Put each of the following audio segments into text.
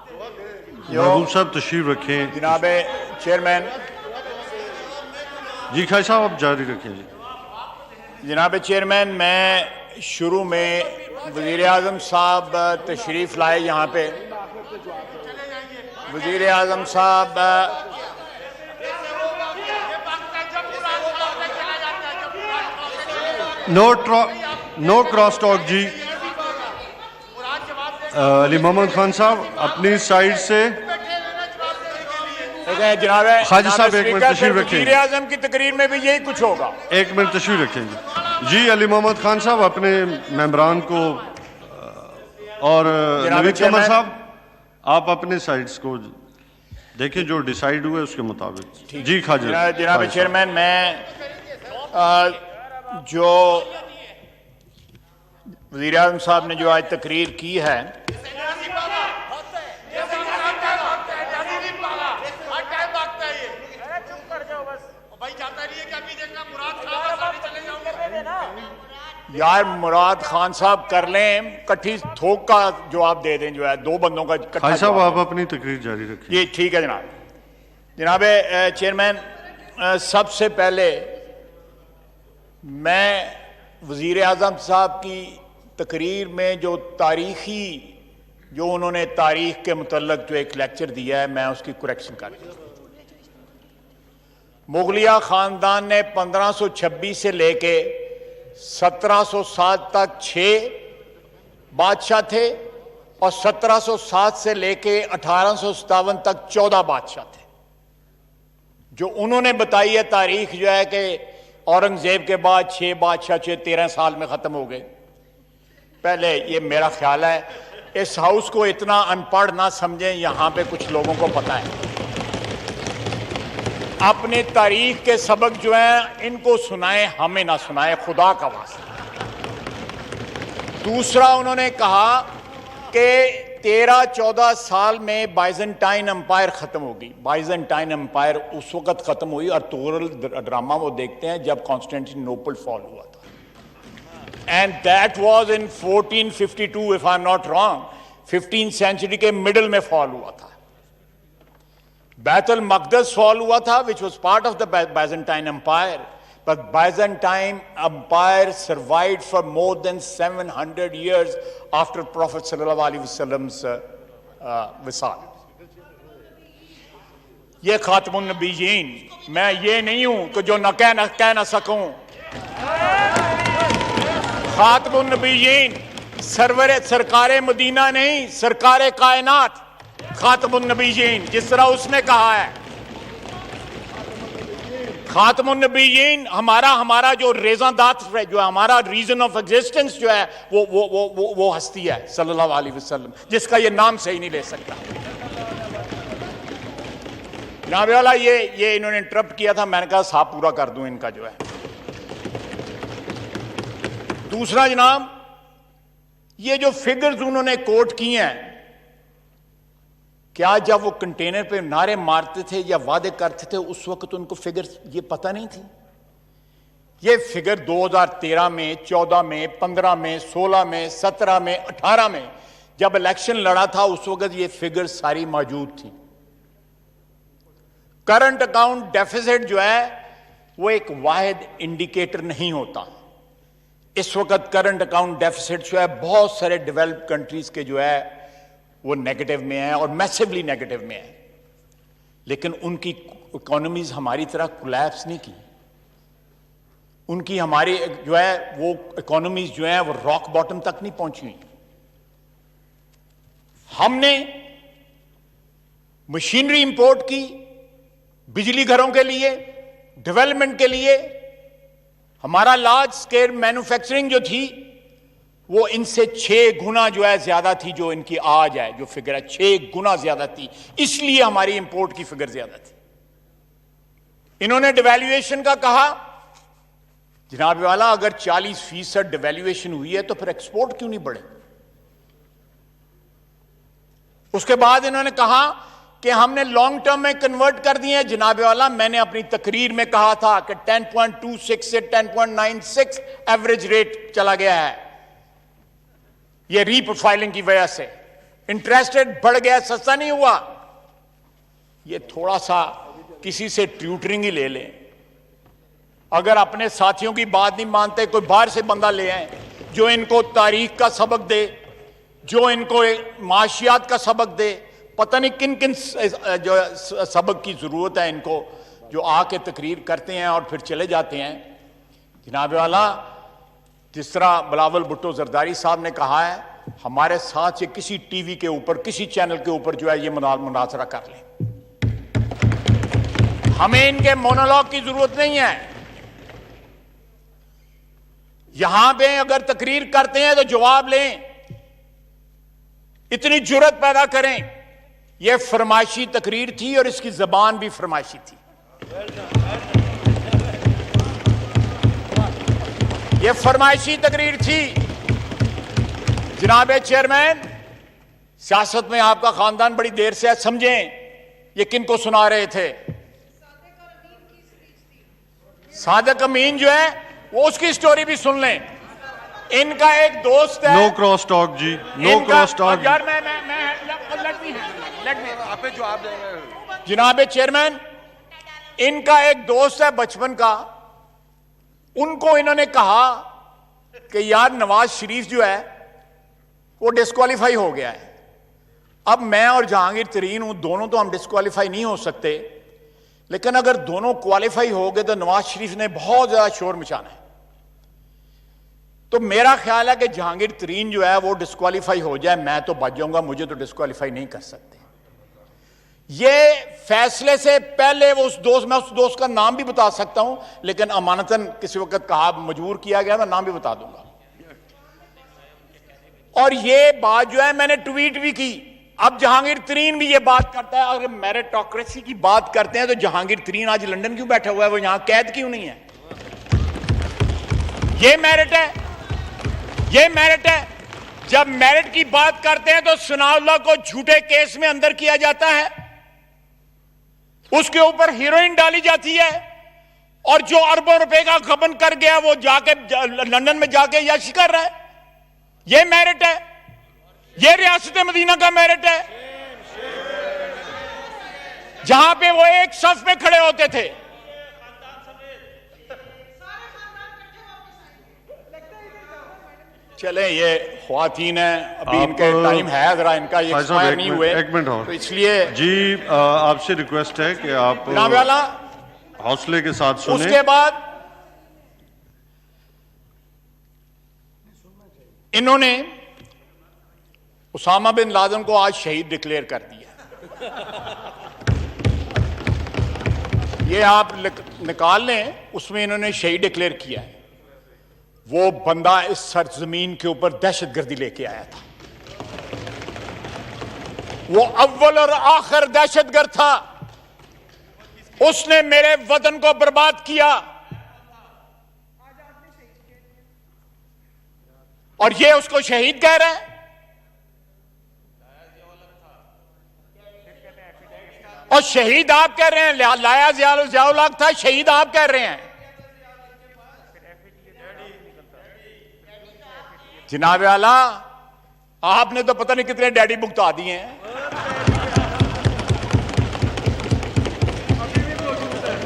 महबूब साहब तशरीफ रखें। जनाब चेयरमैन। जी खाई साहब आप जारी रखें। जी जनाब चेयरमैन, मैं शुरू में वज़ीर आज़म साहब तशरीफ़ लाए यहाँ पे। वज़ीर आज़म साहब नो क्रॉस टॉक जी। अली मोहम्मद खान साहब अपनी साइड से। जनाब खाजी साहब एक मिनट तशरीफ रखें। वज़ीर आज़म की तकरीर में भी यही कुछ होगा। एक मिनट तशरीफ रखेंगे जी। अली मोहम्मद खान साहब अपने मेंबरान को और नवीद कमर साहब आप अपने साइड्स को देखें, जो डिसाइड हुए उसके मुताबिक। जी खाजी। जनाब चेयरमैन, मैं जो वज़ीर आज़म साहब ने जो आज तकरीर की है, यार मुराद खान साहब कर लें, कट्ठी थोक का जवाब दे दें, जो है दो बंदों का इकट्ठा। साहब आप अपनी तकरीर जारी रखें। ये ठीक है जनाब। जनाब चेयरमैन, सबसे पहले मैं वज़ीर आज़म साहब की तकरीर में जो उन्होंने तारीख के मुतल्लक जो एक लेक्चर दिया है, मैं उसकी करेक्शन कर दूँ। मुगलिया ख़ानदान ने 1526 से लेके 1707 तक 6 बादशाह थे और 1707 से लेके 1857 तक 14 बादशाह थे। जो उन्होंने बताई है तारीख जो है कि औरंगजेब के बाद 6 बादशाह 13 साल में खत्म हो गए। पहले ये मेरा ख्याल है, इस हाउस को इतना अनपढ़ ना समझें, यहां पे कुछ लोगों को पता है। अपने तारीख के सबक जो हैं इनको सुनाए, हमें ना सुनाए, खुदा का वास्ता। दूसरा, उन्होंने कहा कि 13-14 साल में बाइजेंटाइन एम्पायर खत्म होगी। बाइजेंटाइन एम्पायर उस वक्त खत्म हुई, अर्तुगरुल ड्रामा वो देखते हैं जब कॉन्स्टेंटिनोपल फॉल हुआ था, and that was in 1452 if I am not wrong. 15th century के मिडिल में फॉल हुआ था। बैतुल मक़दस फॉल हुआ था, which was part of the Byzantine Empire, but Byzantine Empire survived for more than 700 years after Prophet sallallahu alaihi wasallam's विसाल। ये खातमुन नबीयीन, मैं ये नहीं हूं कि जो न कह ना सकूं। खातमुन नबीयीन सरकारे मदीना नहीं, सरकारे कायनात खातमुन नबीयीन, जिस तरह उसने कहा है। खातमुन नबीयीन हमारा जो रेज़ादात जो हमारा रीजन ऑफ एग्जिस्टेंस जो है वो हस्ती है सल्लल्लाहु अलैहि वसल्लम, जिसका ये नाम सही नहीं ले सकता। जनाब वाला ये इन्होंने इंटरप्ट किया था, मैंने कहा साहब पूरा कर दूं इनका जो है। दूसरा जनाब, ये जो फिगर्स उन्होंने कोट किए हैं, क्या जब वो कंटेनर पे नारे मारते थे या वादे करते थे उस वक्त उनको फिगर्स ये पता नहीं थी? ये फिगर 2013 में, 14 में, 15 में, 16 में, 17 में, 18 में जब इलेक्शन लड़ा था उस वक्त ये फिगर सारी मौजूद थी। करंट अकाउंट डेफिसिट जो है वो एक वाहिद इंडिकेटर नहीं होता। इस वक्त करंट अकाउंट डेफिसिट जो है बहुत सारे डेवलप्ड कंट्रीज के जो है वो नेगेटिव में है और मैसिवली नेगेटिव में है, लेकिन उनकी इकोनॉमीज हमारी तरह कोलैप्स नहीं की। उनकी हमारी जो है वो इकोनॉमीज जो है वो रॉक बॉटम तक नहीं पहुंची। हमने मशीनरी इंपोर्ट की बिजली घरों के लिए, डेवलपमेंट के लिए। हमारा लार्ज स्केल मैन्युफैक्चरिंग जो थी वो इनसे 6 गुना जो है ज्यादा थी, जो इनकी आज है जो फिगर है 6 गुना ज्यादा थी, इसलिए हमारी इंपोर्ट की फिगर ज्यादा थी। इन्होंने डिवैल्यूएशन का कहा, जनाब वाला अगर 40% डिवैल्यूएशन हुई है तो फिर एक्सपोर्ट क्यों नहीं बढ़े? उसके बाद इन्होंने कहा कि हमने लॉन्ग टर्म में कन्वर्ट कर दिए हैं। जनाब वाला, मैंने अपनी तकरीर में कहा था कि 10.26 से 10.96 एवरेज रेट चला गया है, ये रीप्रोफाइलिंग की वजह से। इंटरेस्ट रेट बढ़ गया, सस्ता नहीं हुआ। ये थोड़ा सा किसी से ट्यूटरिंग ही ले लें। अगर अपने साथियों की बात नहीं मानते, कोई बाहर से बंदा ले आए जो इनको तारीख का सबक दे, जो इनको माशियात का सबक दे, पता नहीं किन किन जो सबक की जरूरत है इनको, जो आके तकरीर करते हैं और फिर चले जाते हैं। जनाब वाला, जिस तरह बिलावल भुट्टो जरदारी साहब ने कहा है, हमारे साथ ये किसी टीवी के ऊपर, किसी चैनल के ऊपर जो है ये मुनाजरा कर लें। हमें इनके मोनोलॉग की जरूरत नहीं है। यहां पे अगर तकरीर करते हैं तो जवाब लें, इतनी जुर्रत पैदा करें। यह फरमाइशी तकरीर थी और इसकी जबान भी फरमाइशी थी। यह फरमाइशी तकरीर थी। जनाब चेयरमैन, सियासत में आपका खानदान बड़ी देर से है, समझें ये किनको सुना रहे थे। सादिक अमीन जो है वो उसकी स्टोरी भी सुन लें। इनका एक दोस्त है। नो क्रॉस टॉक जी, नो क्रॉस टॉक। यार मैं आप पे जवाब देंगे। जनाब चेयरमैन, इनका एक दोस्त है बचपन का, उनको इन्होंने कहा कि यार नवाज शरीफ जो है वो डिस्क्वालीफाई हो गया है। अब मैं और जहांगीर तरीन हूं, दोनों तो हम डिस्क्वालीफाई नहीं हो सकते, लेकिन अगर दोनों क्वालिफाई हो गए तो नवाज शरीफ ने बहुत ज्यादा शोर मचाना है। तो मेरा ख्याल है कि जहांगीर तरीन जो है वो डिस्क्वालीफाई हो जाए, मैं तो बच जाऊंगा, मुझे तो डिस्क्वालीफाई नहीं कर सकते। ये फैसले से पहले वो मैं उस दोस्त का नाम भी बता सकता हूं, लेकिन अमानतन किसी वक्त कहा, मजबूर किया गया, मैं नाम भी बता दूंगा। और ये बात जो है मैंने ट्वीट भी की। अब जहांगीर तरीन भी ये बात करता है। अगर मेरिटोक्रेसी की बात करते हैं तो जहांगीर तरीन आज लंदन क्यों बैठा हुआ है, वो यहां कैद क्यों नहीं है? ये मेरिट है, ये मेरिट है। जब मेरिट की बात करते हैं तो सनाउल्लाह को झूठे केस में अंदर किया जाता है, उसके ऊपर हीरोइन डाली जाती है, और जो अरबों रुपए का गबन कर गया वो जाके लंदन में जाके याशी कर रहा है। ये मेरिट है, ये रियासत मदीना का मेरिट है, जहां पे वो एक सफ में खड़े होते थे। चले, ये ख्वातीन है, अभी इनके टाइम है, जरा इनका ये एक्सपायर नहीं हुए, एक मिनट और तो इसलिए जी आपसे रिक्वेस्ट है कि आप हौसले के साथ सुने। उसके बाद इन्होंने उसामा बिन लादेन को आज शहीद डिक्लेयर कर दिया। ये आप निकाल लें, उसमें इन्होंने शहीद डिक्लेयर किया है। वो बंदा इस सरजमीन के ऊपर दहशतगर्दी लेके आया था। वो अव्वल और आखिर दहशतगर्द था। उसने मेरे वतन को बर्बाद किया, और ये उसको शहीद कह रहे हैं। और शहीद आप कह रहे हैं, लाया जियाउल हक था, शहीद आप कह रहे हैं। जनाब आला, आपने तो पता नहीं कितने डैडी भुगता दिए हैं।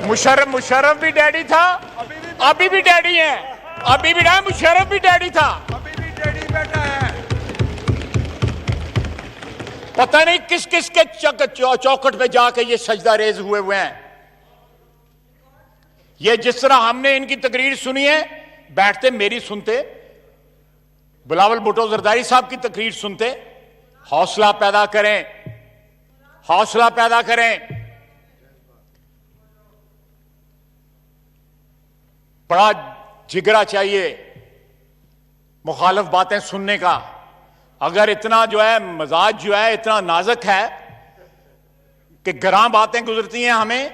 मुशर्रफ भी डैडी था, अभी भी डैडी है, अभी भी मुशर्रफ भी डैडी था, अभी भी डैडी बैठा है। पता नहीं किस किस के चौखट पे जाके ये सजदा रेज हुए हैं। ये जिस तरह हमने इनकी तकरीर सुनी है, बैठते मेरी सुनते, बिलावल भुट्टो जरदारी साहब की तकरीर सुनते, हौसला पैदा करें, हौसला पैदा करें। बड़ा जिगरा चाहिए मुखालिफ बातें सुनने का। अगर इतना जो है मजाज जो है इतना नाजुक है कि गरां बातें गुजरती हैं हमें।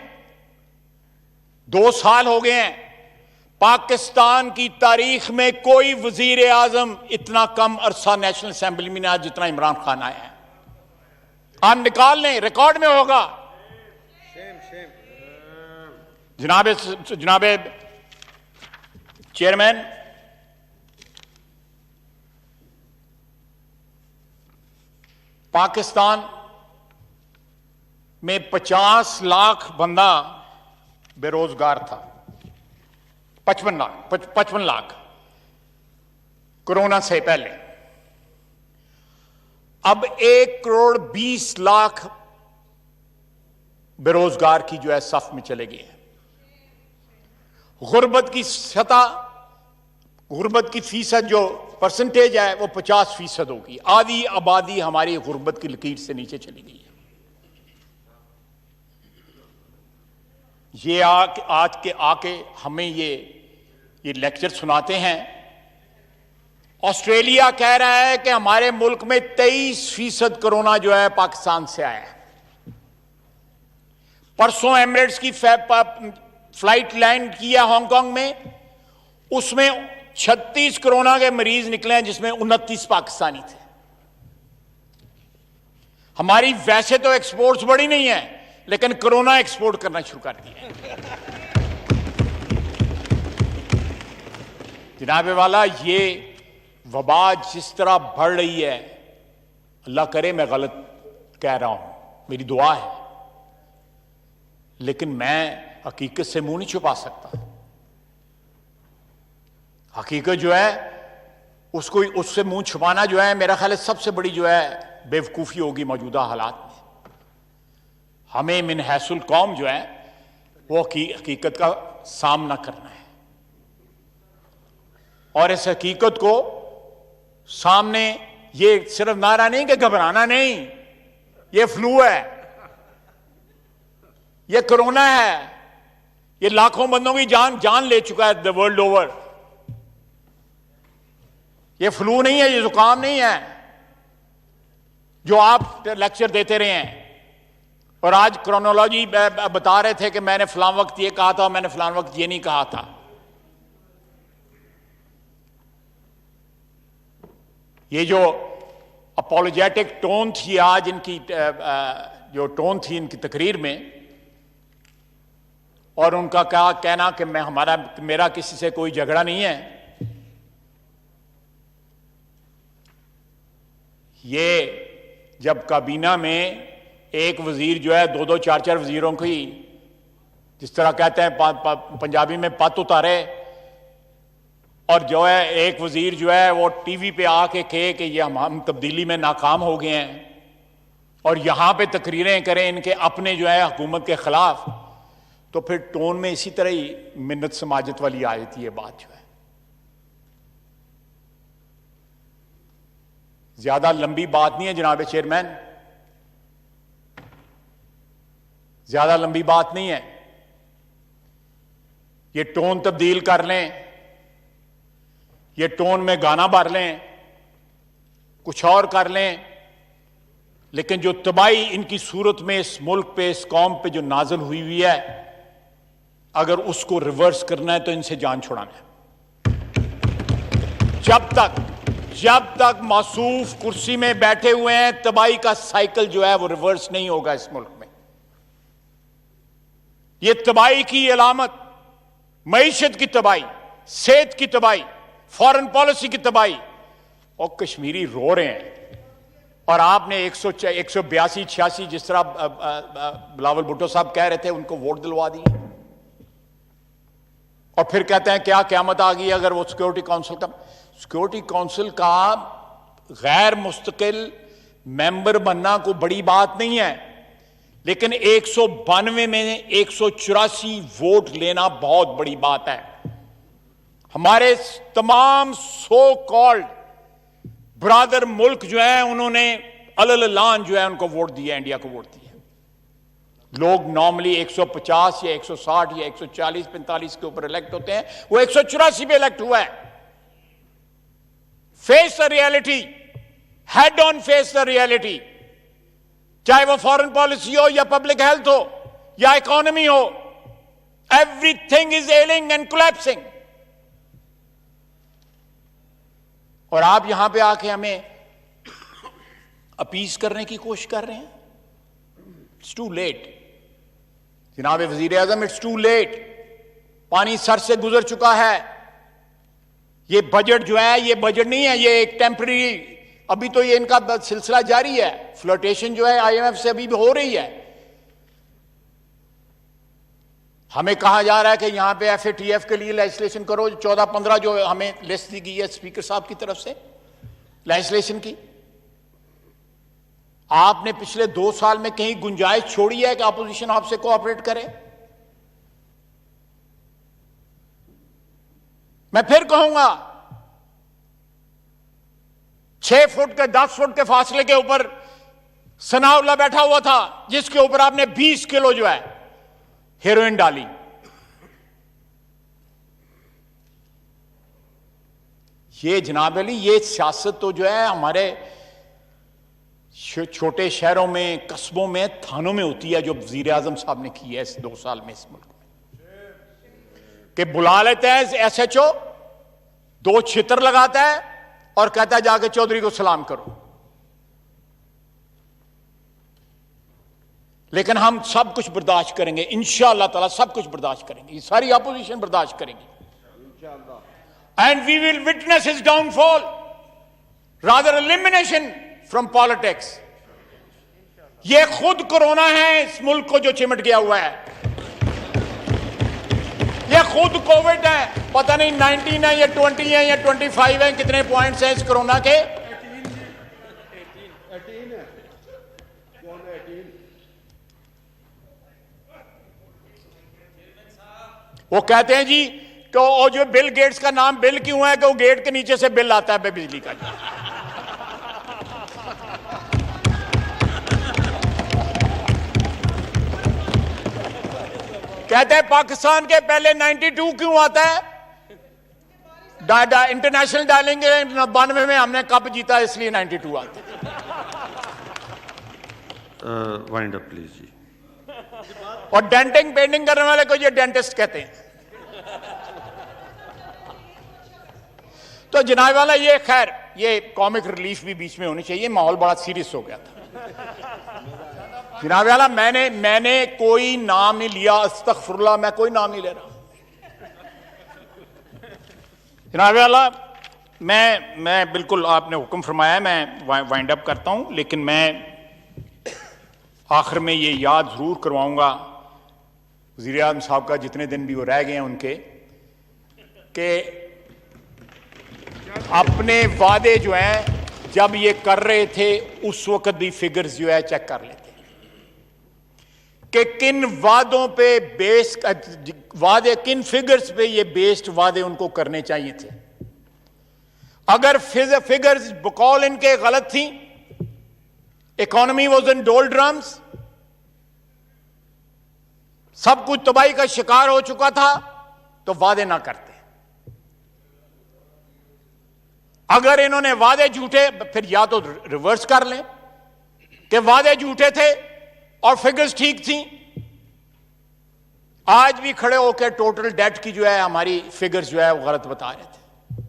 2 साल हो गए हैं, पाकिस्तान की तारीख में कोई वजीर आजम इतना कम अरसा नेशनल असेंबली में आज जितना इमरान खान आया है। आप निकाल लें, रिकॉर्ड में होगा। जनाबे चेयरमैन, पाकिस्तान में 50 लाख बंदा बेरोजगार था। 55 लाख कोरोना से पहले। अब 1 करोड़ 20 लाख बेरोजगार की जो है सफ में चले गए हैं। गुर्बत की सतह, गुर्बत की फीसद जो परसेंटेज है वो 50% होगी। आधी आबादी हमारी गुर्बत की लकीर से नीचे चली गई है। ये आज के आके हमें ये लेक्चर सुनाते हैं। ऑस्ट्रेलिया कह रहा है कि हमारे मुल्क में 23% कोरोना जो है पाकिस्तान से आया है। परसों एमिरेट्स की फ्लाइट लैंड किया हांगकांग में, उसमें 36 कोरोना के मरीज निकले हैं, जिसमें 29 पाकिस्तानी थे। हमारी वैसे तो एक्सपोर्ट्स बड़ी नहीं है, लेकिन कोरोना एक्सपोर्ट करना शुरू कर दिया। जनाबे वाला, ये वबा जिस तरह बढ़ रही है, अल्लाह करे मैं गलत कह रहा हूं, मेरी दुआ है, लेकिन मैं हकीकत से मुंह नहीं छुपा सकता। हकीकत जो है उसको, उससे मुंह छुपाना जो है, मेरा ख्याल है सबसे बड़ी जो है बेवकूफी होगी मौजूदा हालात में। हमें मिन हैसुल कौम जो है वो हकीकत का सामना करना है, और इस हकीकत को सामने, ये सिर्फ नारा नहीं कि घबराना नहीं, ये फ्लू है, ये कोरोना है, ये लाखों बंदों की जान ले चुका है द वर्ल्ड ओवर। ये फ्लू नहीं है, ये जुकाम नहीं है जो आप लेक्चर देते रहे हैं। और आज क्रोनोलॉजी बता रहे थे कि मैंने फलां वक्त ये कहा था, मैंने फलां वक्त ये नहीं कहा था। ये जो अपोलोजेटिक टोन थी आज इनकी, जो टोन थी इनकी तकरीर में, और उनका क्या कहना कि मेरा किसी से कोई झगड़ा नहीं है, ये जब काबीना में एक वजीर जो है 2-2, 4-4 वजीरों की, जिस तरह कहते हैं पंजाबी में, पत उतारे, और जो है एक वजीर जो है वो टीवी पे आके कहे कि ये हम तब्दीली में नाकाम हो गए हैं, और यहां पे तकरीरें करें इनके अपने जो है हुकूमत के खिलाफ, तो फिर टोन में इसी तरह ही मिन्नत समाजत वाली आ जाती है बात जो है। ज्यादा लंबी बात नहीं है जनाब चेयरमैन, ज्यादा लंबी बात नहीं है। ये टोन तब्दील कर लें, ये टोन में गाना भर लें, कुछ और कर लें, लेकिन जो तबाही इनकी सूरत में इस मुल्क पे, इस कौम पे जो नाज़िल हुई है, अगर उसको रिवर्स करना है तो इनसे जान छुड़ाना है। जब तक मासूफ कुर्सी में बैठे हुए हैं, तबाही का साइकिल जो है वो रिवर्स नहीं होगा इस मुल्क में। ये तबाही की अलामत, मईशत की तबाही, सेहत की तबाही, फॉरेन पॉलिसी की तबाही, और कश्मीरी रो रहे हैं। और आपने 182-86 जिस तरह बिलावल भुट्टो साहब कह रहे थे, उनको वोट दिलवा दिए, और फिर कहते हैं क्या क़यामत आ गई अगर वो सिक्योरिटी काउंसिल का गैर मुस्तकिल मेंबर बनना कोई बड़ी बात नहीं है, लेकिन 192 में 184 वोट लेना बहुत बड़ी बात है। हमारे तमाम सो कॉल्ड ब्रादर मुल्क जो है, उन्होंने अललान जो है उनको वोट दिया, इंडिया को वोट दिया। लोग नॉर्मली 150 या 160 या 140-45 के ऊपर इलेक्ट होते हैं, वो 184 पे इलेक्ट हुआ है। Face the reality, head on face the reality, चाहे वो फॉरेन पॉलिसी हो या पब्लिक हेल्थ हो या इकोनॉमी हो, एवरीथिंग इज एलिंग एंड कोलैप्सिंग। और आप यहां पे आके हमें अपीज करने की कोशिश कर रहे हैं। इट्स टू लेट जनाब वजीर आजम, इट्स टू लेट। पानी सर से गुजर चुका है। ये बजट जो है, ये बजट नहीं है, ये एक टेम्पररी अभी तो ये इनका सिलसिला जारी है, फ्लर्टेशन जो है IMF से अभी भी हो रही है। हमें कहा जा रहा है कि यहां पे FATF के लिए लेजिस्लेशन करो, 14-15 जो हमें लिस्ट दी गई है स्पीकर साहब की तरफ से लेजिस्लेशन की। आपने पिछले 2 साल में कहीं गुंजाइश छोड़ी है कि अपोजिशन आपसे कोऑपरेट करे? मैं फिर कहूंगा, 6 फुट के 10 फुट के फासले के ऊपर सनाउल्लाह बैठा हुआ था, जिसके ऊपर आपने 20 किलो जो है हेरोइन डाली। ये जनाब अली, ये सियासत तो जो है हमारे छोटे शहरों में, कस्बों में, थानों में होती है, जो वजीर आजम साहब ने की है इस 2 साल में इस मुल्क में। कि बुला लेते हैं SHO, 2 छितर लगाता है और कहता है जाके चौधरी को सलाम करो। लेकिन हम सब कुछ बर्दाश्त करेंगे इंशाअल्लाह ताला, सब कुछ बर्दाश्त करेंगे, ये सारी अपोजिशन बर्दाश्त करेंगी। And we will witness his downfall, rather elimination from politics. ये खुद कोरोना है इस मुल्क को जो चिमट गया हुआ है, ये खुद कोविड है। पता नहीं 19 है या 20 है या 25 है, कितने पॉइंट्स हैं इस कोरोना के? 18 है। वो कहते हैं जी कि वो जो बिल गेट्स का नाम बिल क्यों है कि वो गेट के नीचे से बिल आता है बिजली का। कहते हैं पाकिस्तान के पहले 92 क्यों आता है? इंटरनेशनल डालेंगे 92 में हमने कप जीता, इसलिए 92 आता है। वाइंड अप प्लीज जी। और डेंटिंग पेंटिंग करने वाले को ये डेंटिस्ट कहते हैं। तो जनाब वाला, ये खैर ये कॉमिक रिलीफ भी बीच में होनी चाहिए, माहौल बड़ा सीरियस हो गया था। जनाब वाला, मैंने कोई नाम नहीं लिया, अस्तगफुरुल्लाह, मैं कोई नाम नहीं ले रहा। जनाब वाला, मैं बिल्कुल, आपने हुक्म फरमाया, मैं वाइंड अप करता हूं, लेकिन मैं आखिर में ये याद जरूर करवाऊंगा वज़ीर आज़म साहब का, जितने दिन भी वो रह गए हैं उनके, कि अपने वादे जो हैं जब ये कर रहे थे उस वक्त भी फिगर्स जो है चेक कर लेते कि किन वादों पे बेस वादे, किन फिगर्स पे ये बेस्ड वादे उनको करने चाहिए थे। अगर फिगर्स बकौल इनके गलत थी, इकोनॉमी वॉज इन डोलड्रम्स, सब कुछ तबाही का शिकार हो चुका था, तो वादे ना करते। अगर इन्होंने वादे झूठे, फिर या तो रिवर्स कर लें कि वादे झूठे थे और फिगर्स ठीक थी। आज भी खड़े होकर टोटल डेट की जो है हमारी फिगर्स जो है वो गलत बता रहे थे।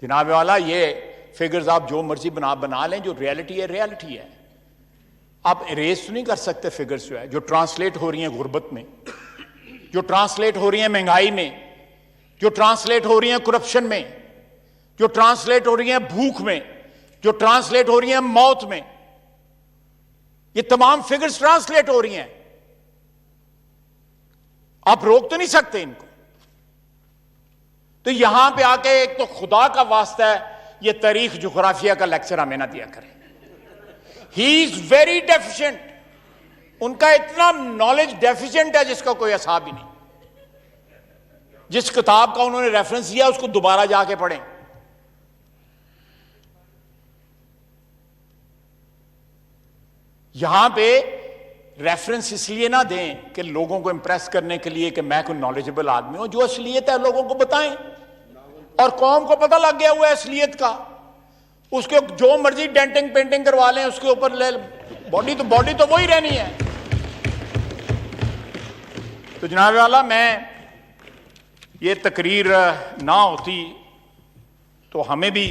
जनाब वाला, ये फिगर्स आप जो मर्जी बना लें, जो रियलिटी है रियलिटी है। आप इरेज तो नहीं कर सकते फिगर्स जो है, जो ट्रांसलेट हो रही हैं गुर्बत में, जो ट्रांसलेट हो रही हैं महंगाई में, जो ट्रांसलेट हो रही हैं करप्शन में, जो ट्रांसलेट हो रही हैं भूख में, जो ट्रांसलेट हो रही हैं मौत में। ये तमाम फिगर्स ट्रांसलेट हो रही हैं, आप रोक तो नहीं सकते इनको। तो यहां पे आके एक तो खुदा का वास्ता है, ये तारीख जुग्राफिया का लेक्चर हमें ना दिया करें। ही इज वेरी डेफिशिएंट, उनका इतना नॉलेज डेफिशिएंट है जिसका कोई हिसाब ही नहीं। जिस किताब का उन्होंने रेफरेंस दिया उसको दोबारा जाके पढ़ें। यहां पे रेफरेंस इसलिए ना दें कि लोगों को इंप्रेस करने के लिए कि मैं कोई नॉलेजेबल आदमी हूं। जो असलियत है लोगों को बताएं, और कौम को पता लग गया हुआ है असलियत का। उसके जो मर्जी डेंटिंग पेंटिंग करवा लें उसके ऊपर ले, बॉडी तो वही रहनी है। तो जनाब वाला, मैं ये तकरीर ना होती तो हमें भी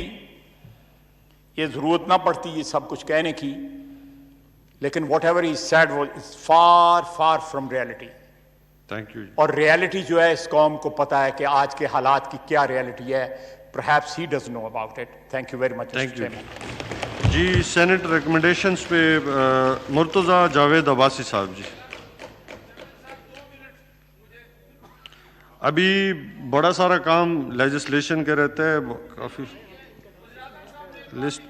ये जरूरत ना पड़ती ये सब कुछ कहने की, लेकिन वॉट एवर ही सेड वो is far far from reality. Thank you. और रियलिटी जो है इस कौम को पता है कि आज के हालात की क्या रियलिटी है। perhaps he doesn't know about it. Thank you very much, Thank Mr. you. Chairman. जी सेनेट रिकमेंडेशंस पे मुर्तज़ा जावेद अब्बासी साहब जी। अभी बड़ा सारा काम लेजिस्लेशन के रहते हैं, काफ़ी लिस्ट